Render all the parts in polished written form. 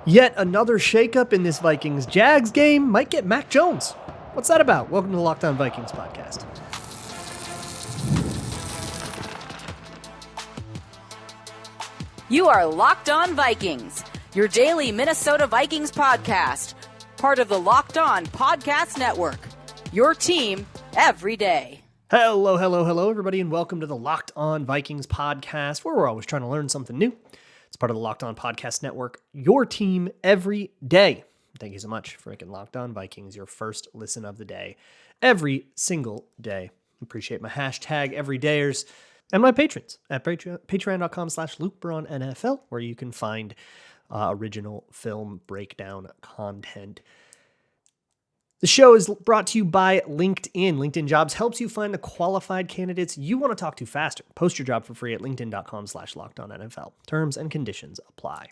Yet another shakeup in this Vikings-Jags game might get Mac Jones. What's that about? Welcome to the Locked On Vikings podcast. You are Locked On Vikings, your daily Minnesota Vikings podcast, part of the Locked On Podcast Network, your team every day. Hello, everybody, and welcome to the Locked On Vikings podcast, where we're always trying to learn something new. It's part of the Locked On Podcast Network, your team every day. Thank you so much for making Locked On Vikings your first listen of the day, every single day. Appreciate my hashtag everydayers and my patrons at patreon.com/LukeBraunNFL, where you can find original film breakdown content. The show is brought to you by LinkedIn. LinkedIn Jobs helps you find the qualified candidates you want to talk to faster. Post your job for free at linkedin.com/LockedOnNFL. Terms and conditions apply.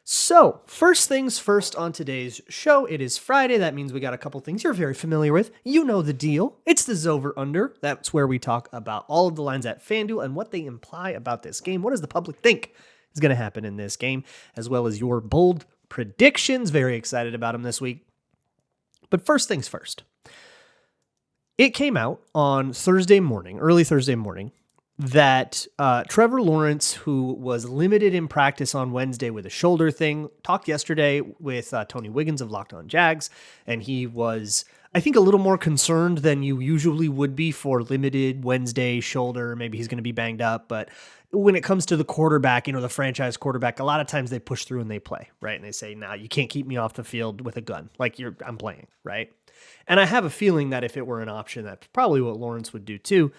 So, first things first on today's show. It is Friday. That means we got a couple things you're very familiar with. You know the deal. It's the Zover-Under. That's where we talk about all of the lines at FanDuel and what they imply about this game. What does the public think is going to happen in this game, as well as your bold predictions. Very excited about them this week. But first things first. It came out on Thursday morning, early Thursday morning, that Trevor Lawrence, who was limited in practice on Wednesday with a shoulder thing, talked yesterday with Tony Wiggins of Locked On Jags, and he was, I think, a little more concerned than you usually would be for limited Wednesday shoulder. Maybe he's going to be banged up, but when it comes to the quarterback, the franchise quarterback, a lot of times they push through and they play, right? And they say, nah, you can't keep me off the field with a gun. Like I'm playing, right? And I have a feeling that if it were an option, that's probably what Lawrence would do too.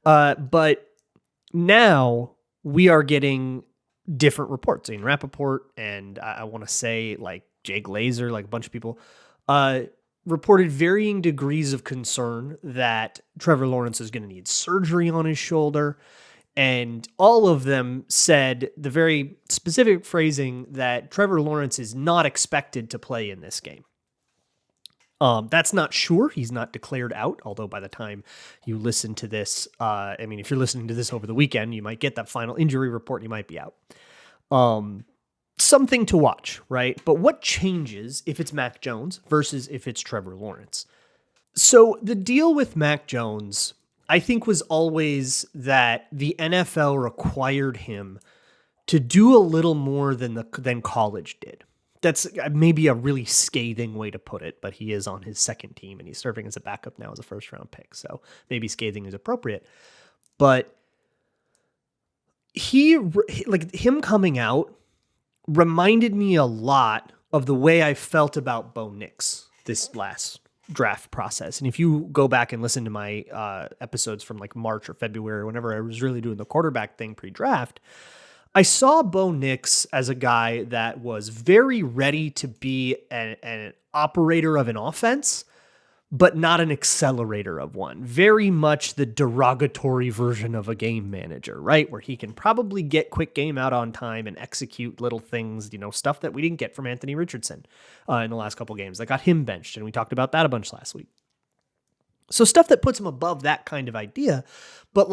But now we are getting different reports. Ian Rappaport and I want to say like Jay Glazer, like a bunch of people, reported varying degrees of concern that Trevor Lawrence is going to need surgery on his shoulder. And all of them said the very specific phrasing that Trevor Lawrence is not expected to play in this game. That's not sure. He's not declared out, although by the time you listen to this, if you're listening to this over the weekend, you might get that final injury report. You might be out. Something to watch, right? But what changes if it's Mac Jones versus if it's Trevor Lawrence? So the deal with Mac Jones, I think, was always that the NFL required him to do a little more than college did. That's maybe a really scathing way to put it, but he is on his second team and he's serving as a backup now as a first-round pick, so maybe scathing is appropriate. But him coming out reminded me a lot of the way I felt about Bo Nix this last draft process. And if you go back and listen to my episodes from like March or February, whenever I was really doing the quarterback thing pre-draft, I saw Bo Nix as a guy that was very ready to be an operator of an offense, but not an accelerator of one. Very much the derogatory version of a game manager, right? Where he can probably get quick game out on time and execute little things, stuff that we didn't get from Anthony Richardson in the last couple games that got him benched. And we talked about that a bunch last week. So stuff that puts him above that kind of idea, but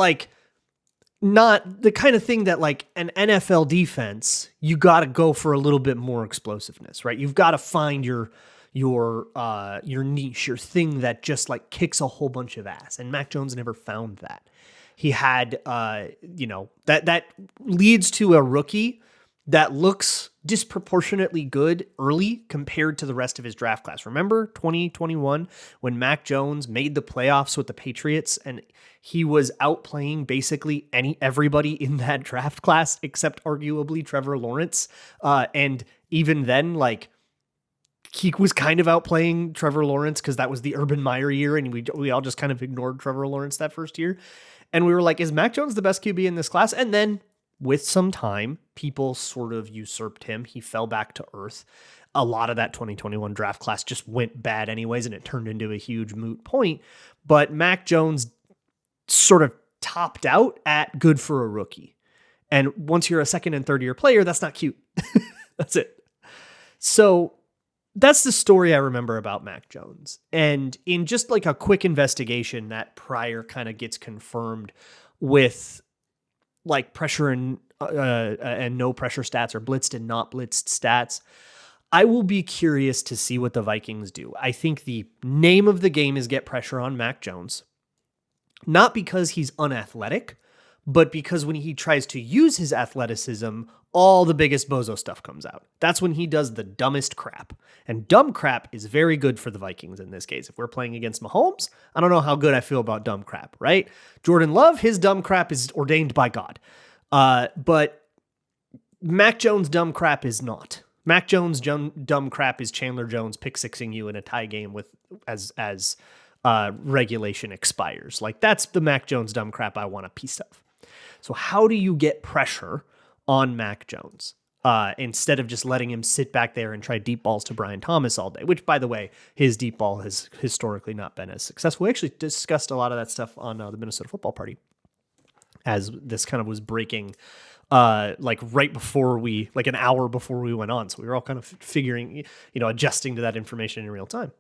not the kind of thing that like an NFL defense, you got to go for a little bit more explosiveness, right? You've got to find your niche, your thing that just like kicks a whole bunch of ass. And Mac Jones never found that. He had, that leads to a rookie that looks disproportionately good early compared to the rest of his draft class. Remember 2021 when Mac Jones made the playoffs with the Patriots and he was outplaying basically everybody in that draft class except arguably Trevor Lawrence. And even then, he was kind of outplaying Trevor Lawrence because that was the Urban Meyer year, and we all just kind of ignored Trevor Lawrence that first year. And we were like, is Mac Jones the best QB in this class? And then with some time, people sort of usurped him. He fell back to earth. A lot of that 2021 draft class just went bad anyways, and it turned into a huge moot point. But Mac Jones sort of topped out at good for a rookie. And once you're a second and third year player, that's not cute. That's it. So that's the story I remember about Mac Jones. And in just like a quick investigation, that prior kind of gets confirmed with like pressure and no pressure stats or blitzed and not blitzed stats. I will be curious to see what the Vikings do. I think the name of the game is get pressure on Mac Jones. Not because he's unathletic, but because when he tries to use his athleticism, all the biggest bozo stuff comes out. That's when he does the dumbest crap. And dumb crap is very good for the Vikings in this case. If we're playing against Mahomes, I don't know how good I feel about dumb crap, right? Jordan Love, his dumb crap is ordained by God. But Mac Jones' dumb crap is not. Mac Jones' dumb crap is Chandler Jones pick-sixing you in a tie game with as regulation expires. Like, that's the Mac Jones dumb crap I want a piece of. So how do you get pressure on Mac Jones instead of just letting him sit back there and try deep balls to Brian Thomas all day, which, by the way, his deep ball has historically not been as successful. We actually discussed a lot of that stuff on the Minnesota Football Party as this kind of was breaking like right before like an hour before we went on. So we were all kind of figuring, adjusting to that information in real time.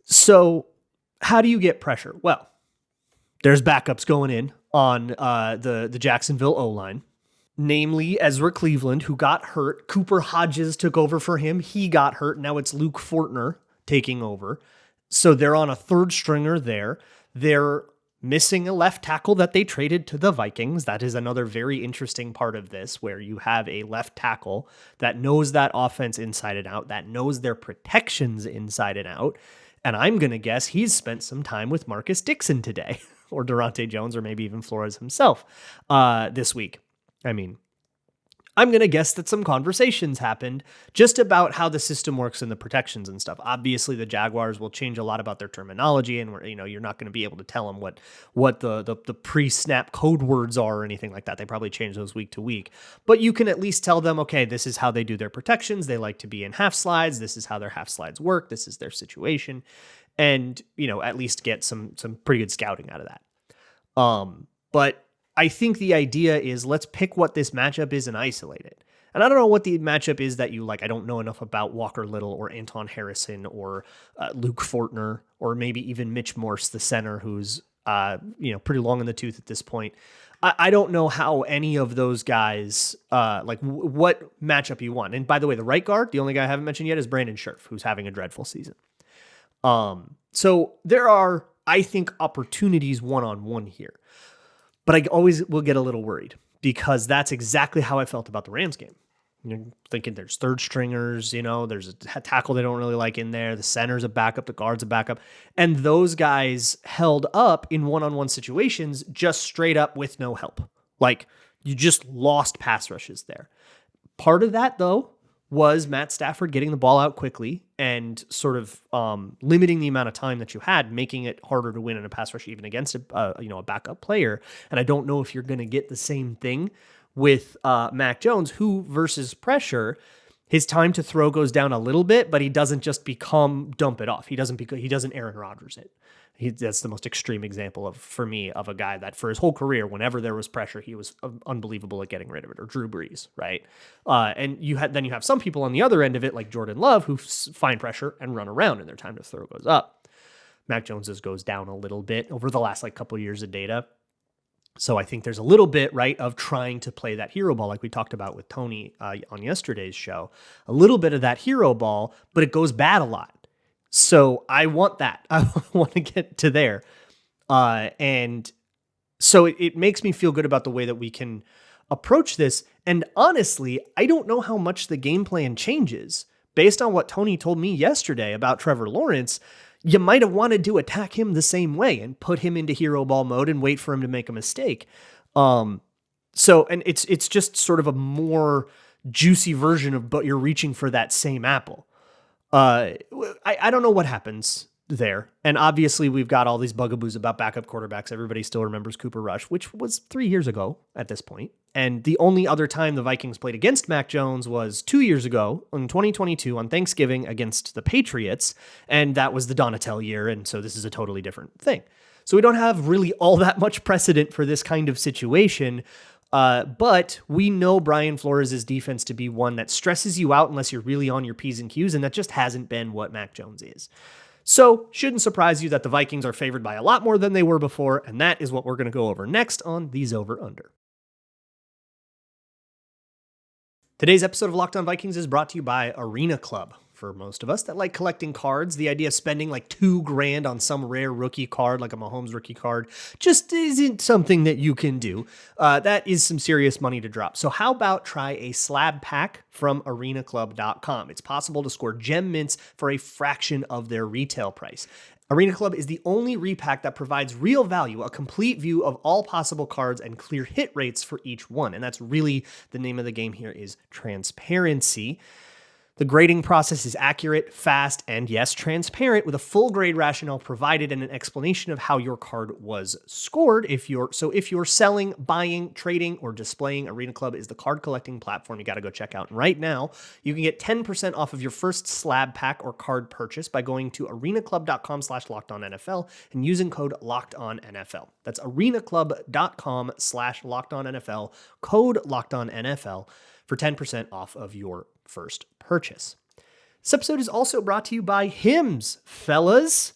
So how do you get pressure? Well, there's backups going in on the Jacksonville O-line, namely Ezra Cleveland, who got hurt. Cooper Hodges took over for him. He got hurt. Now it's Luke Fortner taking over. So they're on a third stringer there. They're missing a left tackle that they traded to the Vikings. That is another very interesting part of this, where you have a left tackle that knows that offense inside and out, that knows their protections inside and out. And I'm going to guess he's spent some time with Marcus Dixon today, or Durante Jones, or maybe even Flores himself this week. I mean, I'm going to guess that some conversations happened just about how the system works and the protections and stuff. Obviously, the Jaguars will change a lot about their terminology, and you're not going to be able to tell them what the pre-snap code words are or anything like that. They probably change those week to week. But you can at least tell them, okay, this is how they do their protections. They like to be in half slides. This is how their half slides work. This is their situation. And, at least get some pretty good scouting out of that. But I think the idea is, let's pick what this matchup is and isolate it. And I don't know what the matchup is that you like. I don't know enough about Walker Little or Anton Harrison or Luke Fortner, or maybe even Mitch Morse, the center, who's pretty long in the tooth at this point. I don't know how any of those guys, what matchup you want. And by the way, the right guard, the only guy I haven't mentioned yet is Brandon Scherf, who's having a dreadful season. So there are, I think, opportunities one-on-one here. But I always will get a little worried, because that's exactly how I felt about the Rams game. You're thinking there's third stringers, there's a tackle they don't really like in there. The center's a backup, the guard's a backup. And those guys held up in one-on-one situations just straight up with no help. Like, you just lost pass rushes there. Part of that, though, was Matt Stafford getting the ball out quickly and sort of limiting the amount of time that you had, making it harder to win in a pass rush, even against a backup player. And I don't know if you're going to get the same thing with Mac Jones, who versus pressure, his time to throw goes down a little bit, but he doesn't just dump it off. He doesn't Aaron Rodgers it. That's the most extreme example for me of a guy that for his whole career, whenever there was pressure, he was unbelievable at getting rid of it, or Drew Brees, right? And you have some people on the other end of it, like Jordan Love, who find pressure and run around, and their time to throw goes up. Mac Jones's goes down a little bit over the last couple of years of data. So I think there's a little bit, right, of trying to play that hero ball, like we talked about with Tony on yesterday's show. A little bit of that hero ball, but it goes bad a lot. So I want that. I want to get to there. And so it makes me feel good about the way that we can approach this. And honestly, I don't know how much the game plan changes. Based on what Tony told me yesterday about Trevor Lawrence, you might have wanted to attack him the same way and put him into hero ball mode and wait for him to make a mistake. And it's just sort of a more juicy version of, but you're reaching for that same apple. I don't know what happens there. And obviously we've got all these bugaboos about backup quarterbacks. Everybody still remembers Cooper Rush, which was 3 years ago at this point. And the only other time the Vikings played against Mac Jones was 2 years ago in 2022 on Thanksgiving against the Patriots. And that was the Donatell year. And so this is a totally different thing. So we don't have really all that much precedent for this kind of situation. But we know Brian Flores' defense to be one that stresses you out unless you're really on your P's and Q's, and that just hasn't been what Mac Jones is. So shouldn't surprise you that the Vikings are favored by a lot more than they were before, and that is what we're going to go over next on these over-under. Today's episode of Locked On Vikings is brought to you by Arena Club. For most of us that like collecting cards, the idea of spending like $2,000 on some rare rookie card, like a Mahomes rookie card, just isn't something that you can do. That is some serious money to drop. So how about try a slab pack from arenaclub.com? It's possible to score gem mints for a fraction of their retail price. Arena Club is the only repack that provides real value, a complete view of all possible cards and clear hit rates for each one. And that's really the name of the game here, is transparency. The grading process is accurate, fast, and yes, transparent, with a full grade rationale provided and an explanation of how your card was scored. If you're selling, buying, trading, or displaying, Arena Club is the card collecting platform you got to go check out. And right now, you can get 10% off of your first slab pack or card purchase by going to arenaclub.com/lockedonnfl and using code LOCKEDONNFL. That's arenaclub.com/lockedonnfl, code LOCKEDONNFL for 10% off of your first purchase. This episode is also brought to you by Hims, fellas.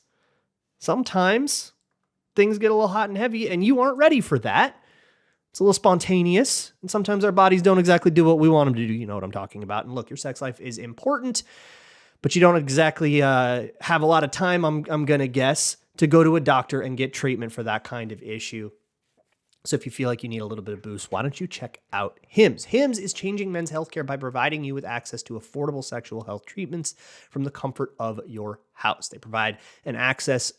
Sometimes things get a little hot and heavy and you aren't ready for that. It's a little spontaneous, and sometimes our bodies don't exactly do what we want them to do. You know what I'm talking about. And look, your sex life is important, but you don't exactly have a lot of time, I'm going to guess, to go to a doctor and get treatment for that kind of issue. So if you feel like you need a little bit of boost, why don't you check out Hims? Hims is changing men's healthcare by providing you with access to affordable sexual health treatments from the comfort of your house. They provide an access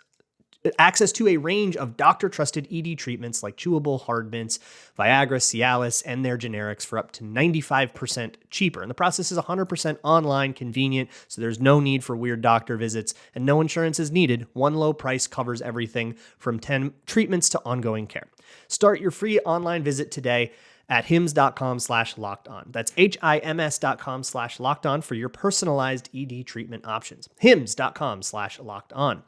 to a range of doctor-trusted ED treatments like chewable hard mints, Viagra, Cialis, and their generics for up to 95% cheaper. And the process is 100% online, convenient, so there's no need for weird doctor visits, and no insurance is needed. One low price covers everything from 10 treatments to ongoing care. Start your free online visit today at hims.com/lockedon. That's HIMS.com/lockedon for your personalized ED treatment options. hims.com/lockedon.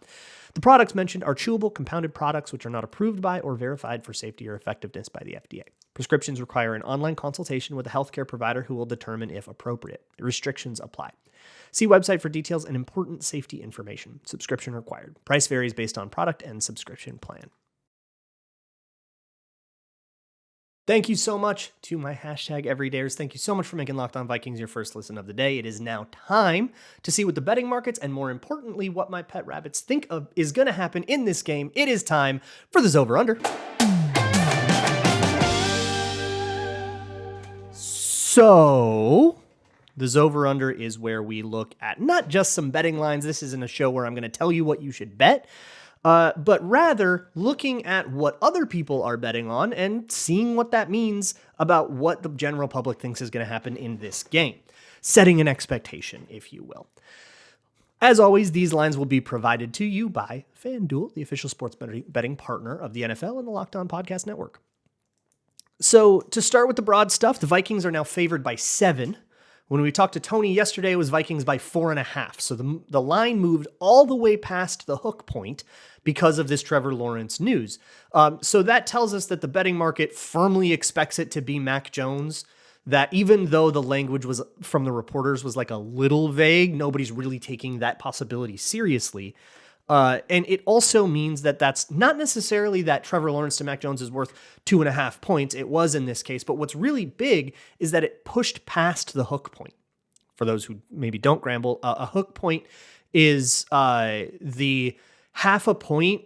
The products mentioned are chewable compounded products which are not approved by or verified for safety or effectiveness by the FDA. Prescriptions require an online consultation with a healthcare provider who will determine if appropriate. Restrictions apply. See website for details and important safety information. Subscription required. Price varies based on product and subscription plan. Thank you so much to my hashtag everydayers. Thank you so much for making Locked On Vikings your first listen of the day. It is now time to see what the betting markets and, more importantly, what my pet rabbits think of is going to happen in this game. It is time for the over-under. So the over-under is where we look at not just some betting lines. This isn't a show where I'm going to tell you what you should bet, but rather looking at what other people are betting on and seeing what that means about what the general public thinks is going to happen in this game. Setting an expectation, if you will. As always, these lines will be provided to you by FanDuel, the official sports betting partner of the NFL and the Locked On Podcast Network. So to start with the broad stuff, the Vikings are now favored by 7. When we talked to Tony yesterday, it was Vikings by 4.5. So the line moved all the way past the hook point because of this Trevor Lawrence news. So that tells us that the betting market firmly expects it to be Mac Jones, that even though the language was from the reporters was like a little vague, nobody's really taking that possibility seriously. And it also means that that's not necessarily that Trevor Lawrence to Mac Jones is worth 2.5 points. It was in this case, but what's really big is that it pushed past the hook point. For those who maybe don't gamble, a hook point is the half a point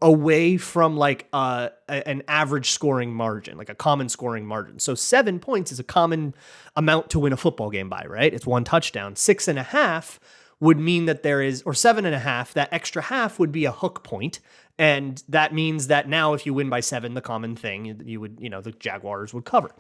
away from like an average scoring margin, like a common scoring margin. So 7 points is a common amount to win a football game by, right? It's one touchdown. 6.5 would mean that there is, or 7.5, that extra half would be a hook point. And that means that now if you win by 7, the common thing, you would, the Jaguars would cover.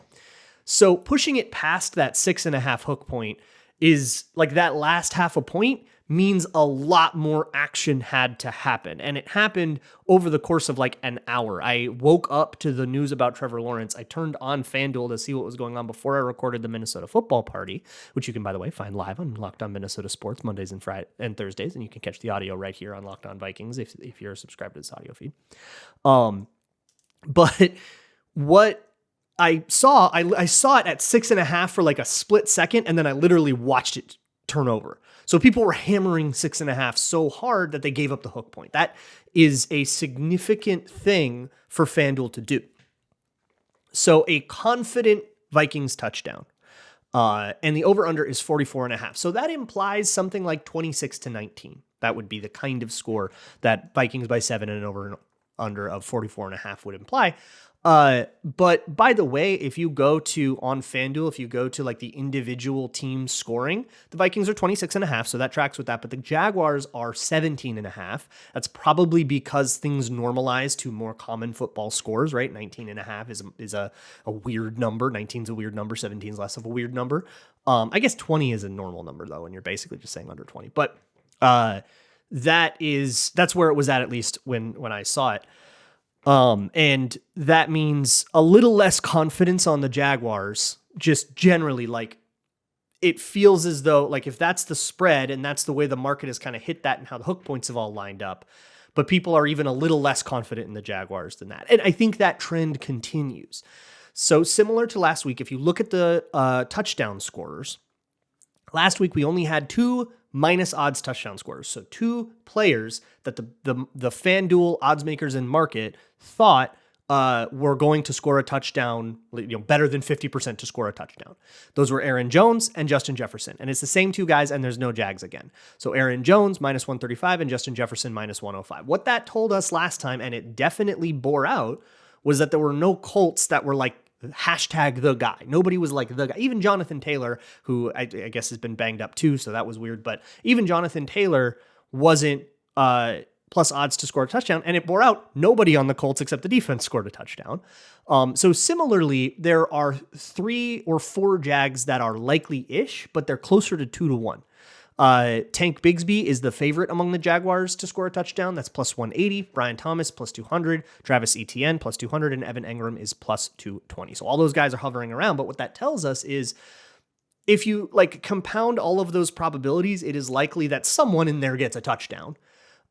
So pushing it past that 6.5 hook point is like that last half a point means a lot more action had to happen. And it happened over the course of like an hour. I woke up to the news about Trevor Lawrence. I turned on FanDuel to see what was going on before I recorded the Minnesota football party, which you can, by the way, find live on Locked On Minnesota Sports Mondays and Fridays and Thursdays. And you can catch the audio right here on Locked On Vikings if you're subscribed to this audio feed. But what I saw it at 6.5 for like a split second, and then I literally watched it turn over. So people were hammering 6.5 so hard that they gave up the hook point. That is a significant thing for FanDuel to do. So a confident Vikings touchdown And the over-under is 44.5. So that implies something like 26-19. That would be the kind of score that Vikings by 7 and an over-under of 44.5 would imply. But by the way, if you go to on FanDuel, if you go to like the individual team scoring, the Vikings are 26.5. So that tracks with that. But the Jaguars are 17.5. That's probably because things normalize to more common football scores, right? 19.5 is a weird number. 19 is a weird number. 17 is less of a weird number. I guess 20 is a normal number though, and you're basically just saying under 20. But that's where it was at least when I saw it. And that means a little less confidence on the Jaguars, just generally. Like, it feels as though, like, if that's the spread and that's the way the market has kind of hit that and how the hook points have all lined up, but people are even a little less confident in the Jaguars than that. And I think that trend continues. So similar to last week, if you look at the touchdown scorers, last week we only had 2 minus odds touchdown scorers. So 2 players that the FanDuel odds makers and market thought were going to score a touchdown, better than 50% to score a touchdown. Those were Aaron Jones and Justin Jefferson. And it's the same 2 guys, and there's no Jags again. So Aaron Jones minus 135 and Justin Jefferson minus 105. What that told us last time, and it definitely bore out, was that there were no Colts that were like hashtag the guy. Nobody was like the guy. Even Jonathan Taylor, who I guess has been banged up too, so that was weird. But even Jonathan Taylor wasn't plus odds to score a touchdown, and it bore out. Nobody on the Colts except the defense scored a touchdown. So similarly, there are 3 or 4 Jags that are likely-ish, but they're closer to 2-1. Tank Bigsby is the favorite among the Jaguars to score a touchdown. That's plus 180. Brian Thomas plus 200. Travis Etienne plus 200. And Evan Engram is plus 220. So all those guys are hovering around. But what that tells us is if you like compound all of those probabilities, it is likely that someone in there gets a touchdown.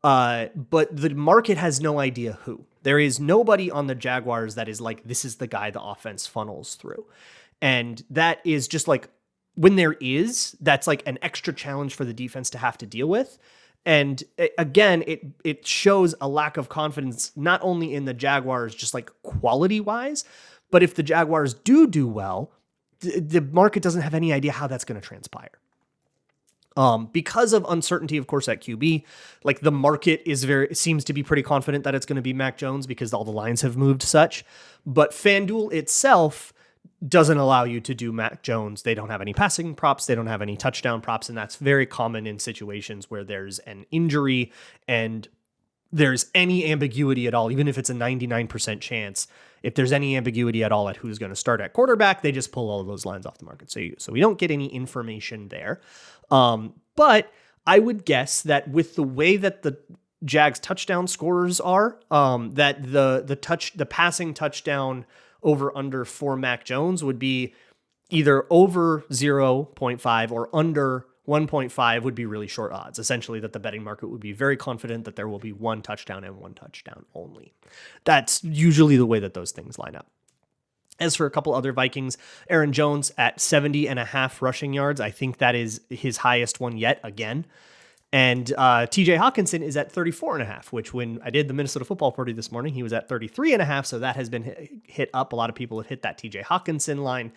But the market has no idea who. There is nobody on the Jaguars that is like, this is the guy the offense funnels through. And that is just like, when there is, that's like an extra challenge for the defense to have to deal with. And again, it shows a lack of confidence, not only in the Jaguars, just like quality wise, but if the Jaguars do well, the market doesn't have any idea how that's going to transpire. Because of uncertainty, of course, at QB, like the market seems to be pretty confident that it's going to be Mac Jones because all the lines have moved such, but FanDuel itself doesn't allow you to do Mac Jones. They don't have any passing props. They don't have any touchdown props. And that's very common in situations where there's an injury and there's any ambiguity at all, even if it's a 99% chance. If there's any ambiguity at all at who's going to start at quarterback, they just pull all of those lines off the market. So we don't get any information there. But I would guess that with the way that the Jags touchdown scorers are, that the passing touchdown over under for Mac Jones would be either over 0.5 or under 1.5 would be really short odds. Essentially that the betting market would be very confident that there will be 1 touchdown and 1 touchdown only. That's usually the way that those things line up. As for a couple other Vikings, Aaron Jones at 70.5 rushing yards. I think that is his highest one yet again. And TJ Hawkinson is at 34.5, which when I did the Minnesota football party this morning, he was at 33.5. So that has been hit up. A lot of people have hit that TJ Hawkinson line.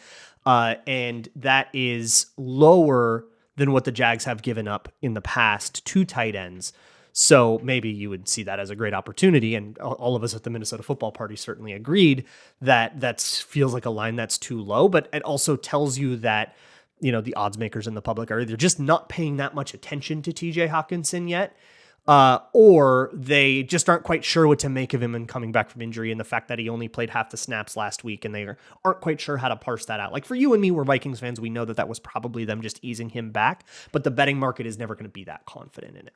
And that is lower than what the Jags have given up in the past to tight ends. So maybe you would see that as a great opportunity. And all of us at the Minnesota football party certainly agreed that feels like a line that's too low, but it also tells you that the odds makers in the public are either just not paying that much attention to TJ Hawkinson yet, or they just aren't quite sure what to make of him and coming back from injury and the fact that he only played half the snaps last week and they aren't quite sure how to parse that out. Like for you and me, we're Vikings fans. We know that was probably them just easing him back, but the betting market is never going to be that confident in it.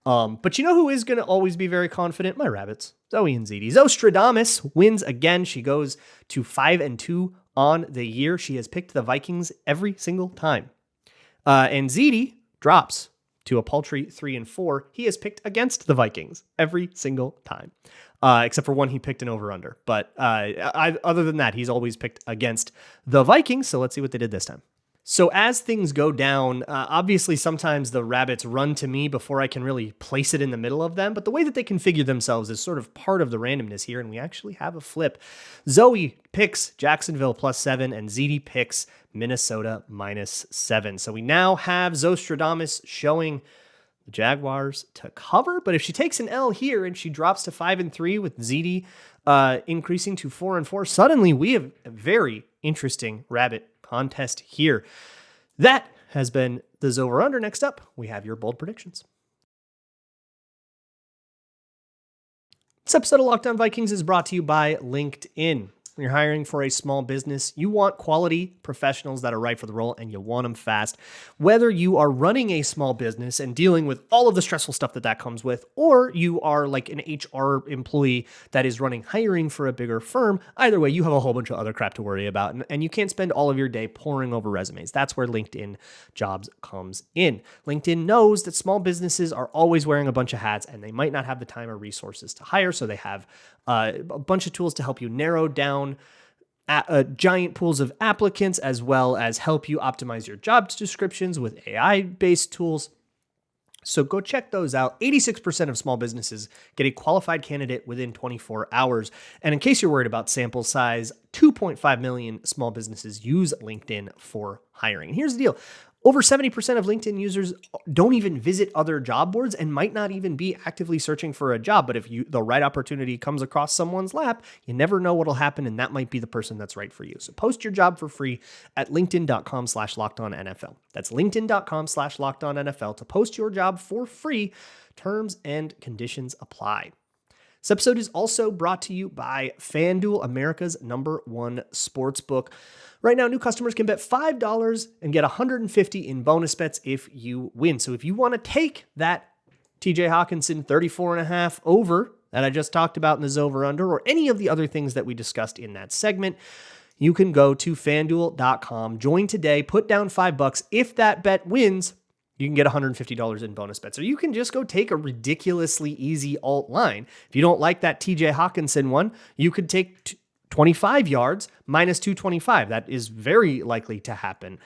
But you know who is going to always be very confident? My rabbits, Zoe and Zeddy. Zostradamus wins again. She goes to 5-2 on the year. She has picked the Vikings every single time. And Zeddy drops to a paltry 3-4. He has picked against the Vikings every single time, except for one he picked an over-under. But other than that, he's always picked against the Vikings. So let's see what they did this time. So as things go down, obviously sometimes the rabbits run to me before I can really place it in the middle of them. But the way that they configure themselves is sort of part of the randomness here. And we actually have a flip. Zoe picks Jacksonville +7 and Zeddy picks Minnesota -7. So we now have Zostradamus showing the Jaguars to cover, but if she takes an L here and she drops to 5-3 with ZD increasing to 4-4, suddenly we have a very interesting rabbit contest here. That has been the Zover Under. Next up, we have your bold predictions. This episode of Locked On Vikings is brought to you by LinkedIn. When you're hiring for a small business, you want quality professionals that are right for the role, and you want them fast. Whether you are running a small business and dealing with all of the stressful stuff that comes with, or you are like an HR employee that is running hiring for a bigger firm, either way, you have a whole bunch of other crap to worry about, and you can't spend all of your day poring over resumes. That's where LinkedIn Jobs comes in. LinkedIn knows that small businesses are always wearing a bunch of hats, and they might not have the time or resources to hire, so they have a bunch of tools to help you narrow down giant pools of applicants, as well as help you optimize your job descriptions with AI-based tools. So go check those out. 86% of small businesses get a qualified candidate within 24 hours. And in case you're worried about sample size, 2.5 million small businesses use LinkedIn for hiring. And here's the deal. Over 70% of LinkedIn users don't even visit other job boards and might not even be actively searching for a job. But if the right opportunity comes across someone's lap, you never know what'll happen, and that might be the person that's right for you. So post your job for free at linkedin.com/lockedonnfl. That's linkedin.com/lockedonnfl to post your job for free. Terms and conditions apply. This episode is also brought to you by FanDuel, America's #1 sportsbook. Right now, new customers can bet $5 and get $150 in bonus bets if you win. So if you want to take that TJ Hawkinson 34.5 over that I just talked about in the Zover Under, or any of the other things that we discussed in that segment, you can go to FanDuel.com, join today, put down $5. If that bet wins, you can get $150 in bonus bets. Or you can just go take a ridiculously easy alt line. If you don't like that TJ Hawkinson one, you could take 25 yards minus 225. That is very likely to happen.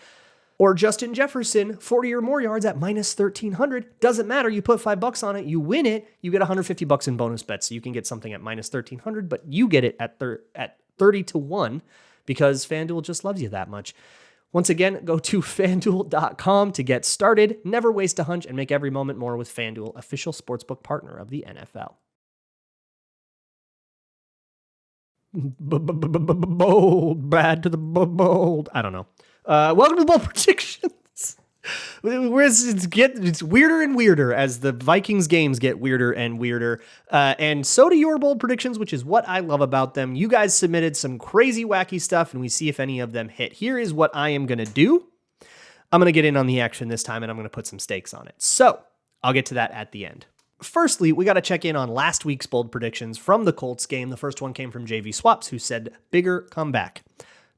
Or Justin Jefferson, 40 or more yards at minus 1,300. Doesn't matter. You put $5 on it, you win it, you get $150 in bonus bets. So you can get something at minus 1,300, but you get it at 30-1 because FanDuel just loves you that much. Once again, go to FanDuel.com to get started. Never waste a hunch and make every moment more with FanDuel, official sportsbook partner of the NFL. Bold, bad to the bold. I don't know. Welcome to the bold predictions. It's weirder and weirder as the Vikings games get weirder and weirder. And so do your bold predictions, which is what I love about them. You guys submitted some crazy, wacky stuff, and we see if any of them hit. Here is what I am going to do. I'm going to get in on the action this time, and I'm going to put some stakes on it. So I'll get to that at the end. Firstly, we got to check in on last week's bold predictions from the Colts game. The first one came from JV Swaps, who said bigger comeback.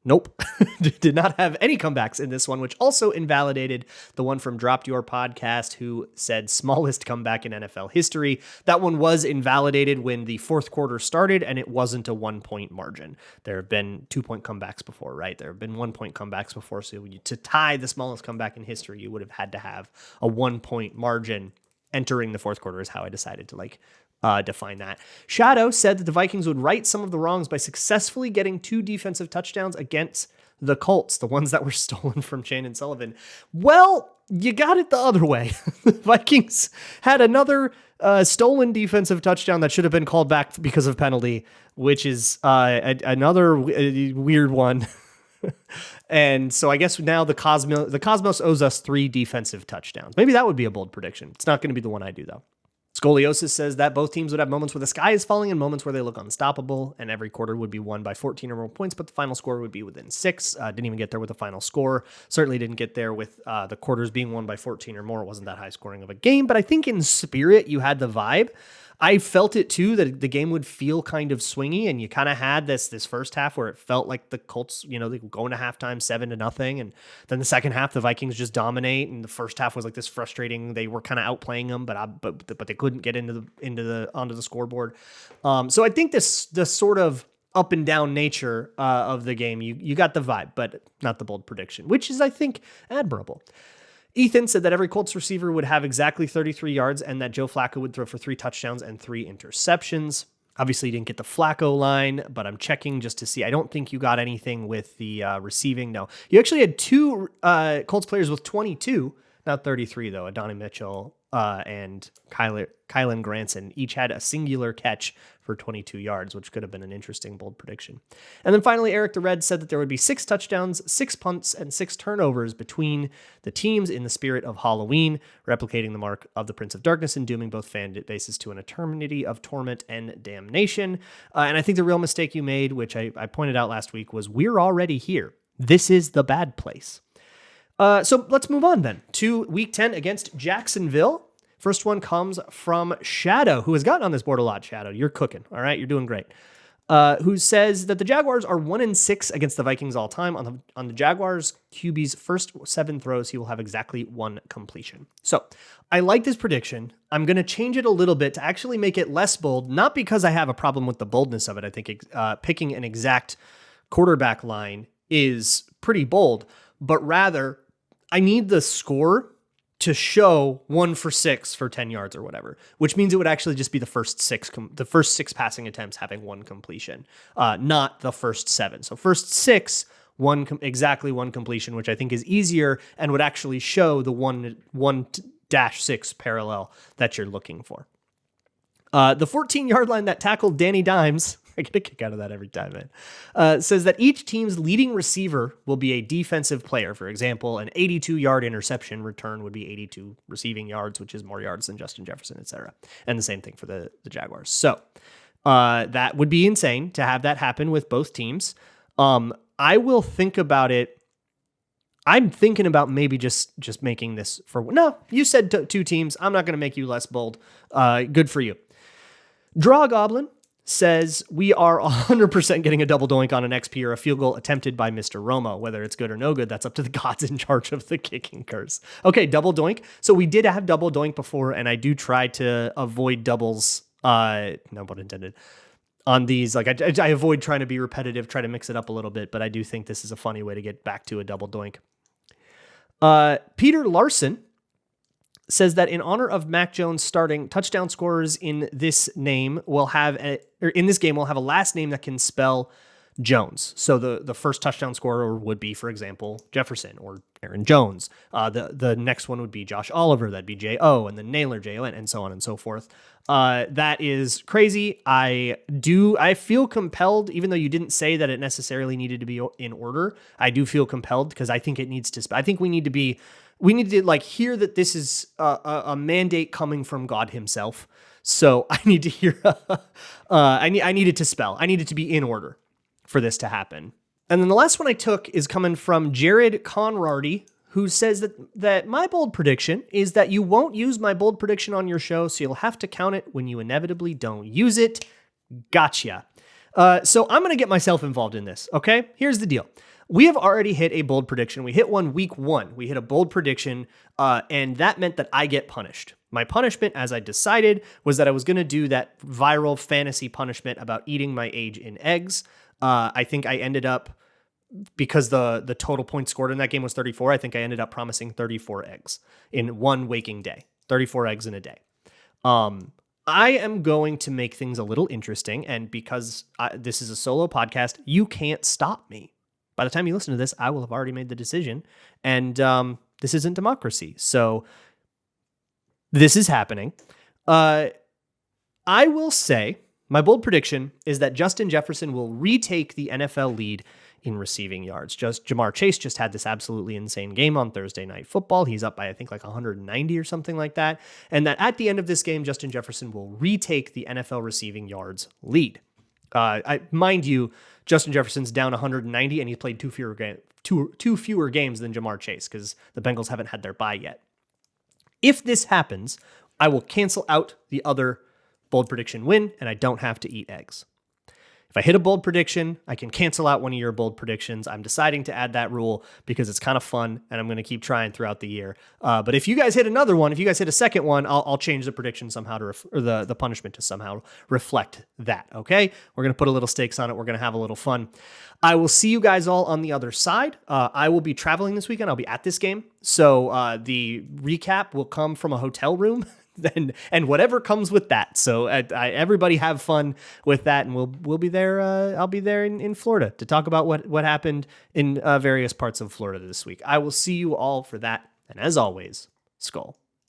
Nope. Did not have any comebacks in this one, which also invalidated the one from Dropped Your Podcast, who said smallest comeback in NFL history. That one was invalidated when the fourth quarter started, and it wasn't a 1-point margin. There have been 2-point comebacks before, right? There have been 1-point comebacks before. So to tie the smallest comeback in history, you would have had to have a 1-point margin. Entering the fourth quarter is how I decided to define that. Shadow said that the Vikings would right some of the wrongs by successfully getting 2 defensive touchdowns against the Colts, the ones that were stolen from Shannon Sullivan. Well, you got it the other way. The Vikings had another stolen defensive touchdown that should have been called back because of penalty, which is another weird one. And so I guess now the Cosmos owes us 3 defensive touchdowns. Maybe that would be a bold prediction. It's not going to be the one I do, though. Scoliosis says that both teams would have moments where the sky is falling and moments where they look unstoppable, and every quarter would be won by 14 or more points, but the final score would be within 6. Didn't even get there with the final score. Certainly didn't get there with the quarters being won by 14 or more. It wasn't that high scoring of a game, but I think in spirit you had the vibe. I felt it too, that the game would feel kind of swingy, and you kind of had this first half where it felt like the Colts, they were going to halftime 7-0, and then the second half the Vikings just dominate, and the first half was like this frustrating. They were kind of outplaying them, but they couldn't get onto the scoreboard. So I think this sort of up and down nature of the game, you got the vibe, but not the bold prediction, which is, I think, admirable. Ethan said that every Colts receiver would have exactly 33 yards and that Joe Flacco would throw for 3 touchdowns and 3 interceptions. Obviously, you didn't get the Flacco line, but I'm checking just to see. I don't think you got anything with the receiving. No, you actually had two Colts players with 22, not 33 though. Adonai Mitchell and Kylan Granson each had a singular catch for 22 yards, which could have been an interesting bold prediction. And then finally, Eric the Red said that there would be 6 touchdowns, 6 punts, and 6 turnovers between the teams in the spirit of Halloween, replicating the mark of the Prince of Darkness and dooming both fan bases to an eternity of torment and damnation. And I think the real mistake you made, which I pointed out last week, was we're already here. This is the bad place. So let's move on then to week 10 against Jacksonville. First one comes from Shadow, who has gotten on this board a lot. Shadow, you're cooking. All right, you're doing great. Who says that the Jaguars are 1-6 against the Vikings all time. On the Jaguars QB's first 7 throws, he will have exactly 1 completion. So I like this prediction. I'm going to change it a little bit to actually make it less bold, not because I have a problem with the boldness of it. I think picking an exact quarterback line is pretty bold, but rather I need the score to show 1 for 6 for 10 yards or whatever, which means it would actually just be the first 6 passing attempts having 1 completion, not the first 7. So first 6, exactly 1 completion, which I think is easier and would actually show the 1-6 parallel that you're looking for. The 14-yard line that tackled Danny Dimes, I get a kick out of that every time, man, says that each team's leading receiver will be a defensive player. For example, an 82-yard interception return would be 82 receiving yards, which is more yards than Justin Jefferson, etc. And the same thing for the Jaguars. So that would be insane to have that happen with both teams. I will think about it. I'm thinking about maybe just making this for... No, you said 2 teams. I'm not going to make you less bold. Good for you. Draw Goblin says we are 100% getting a double doink on an XP or a field goal attempted by Mr. Romo. Whether it's good or no good, that's up to the gods in charge of the kicking curse. Okay, double doink. So we did have double doink before, and I do try to avoid doubles, no pun intended, on these. Like I avoid trying to be repetitive, try to mix it up a little bit, but I do think this is a funny way to get back to a double doink. Peter Larson says that in honor of Mac Jones starting, touchdown scorers in this game will have a last name that can spell Jones. So the first touchdown scorer would be, for example, Jefferson or Aaron Jones. The next one would be Josh Oliver. That'd be J-O, and then Naylor, J-O-N, and so on and so forth. That is crazy. I feel compelled, even though you didn't say that it necessarily needed to be in order. I do feel compelled because I think it needs to. I think we need to like hear that this is a mandate coming from God himself. So I need to hear. I need it to spell. I need it to be in order for this to happen. And then the last one I took is coming from Jared Conrarty, who says that my bold prediction is that you won't use my bold prediction on your show, so you'll have to count it when you inevitably don't use it. Gotcha. So I'm going to get myself involved in this, okay? Here's the deal. We have already hit a bold prediction. We hit one week 1. We hit a bold prediction, and that meant that I get punished. My punishment, as I decided, was that I was going to do that viral fantasy punishment about eating my age in eggs. I think I ended up, because the total points scored in that game was 34, I think I ended up promising 34 eggs in one waking day. 34 eggs in a day. I am going to make things a little interesting, and because this is a solo podcast, you can't stop me. By the time you listen to this, I will have already made the decision, and this isn't democracy. So this is happening. I will say my bold prediction is that Justin Jefferson will retake the NFL lead in receiving yards. Jamar Chase just had this absolutely insane game on Thursday Night Football. He's up by, I think, like 190 or something like that. And that at the end of this game, Justin Jefferson will retake the NFL receiving yards lead. Mind you, Justin Jefferson's down 190, and he's played two fewer games than Jamar Chase because the Bengals haven't had their bye yet. If this happens, I will cancel out the other bold prediction win, and I don't have to eat eggs. If I hit a bold prediction, I can cancel out one of your bold predictions. I'm deciding to add that rule because it's kind of fun, and I'm going to keep trying throughout the year. But if you guys hit another one, if you guys hit a second one, I'll change the prediction somehow or the punishment to somehow reflect that, okay? We're going to put a little stakes on it. We're going to have a little fun. I will see you guys all on the other side. I will be traveling this weekend. I'll be at this game. So the recap will come from a hotel room. and whatever comes with that. So everybody have fun with that, and we'll be there. I'll be there in Florida to talk about what happened in various parts of Florida this week. I will see you all for that, and as always, Skull.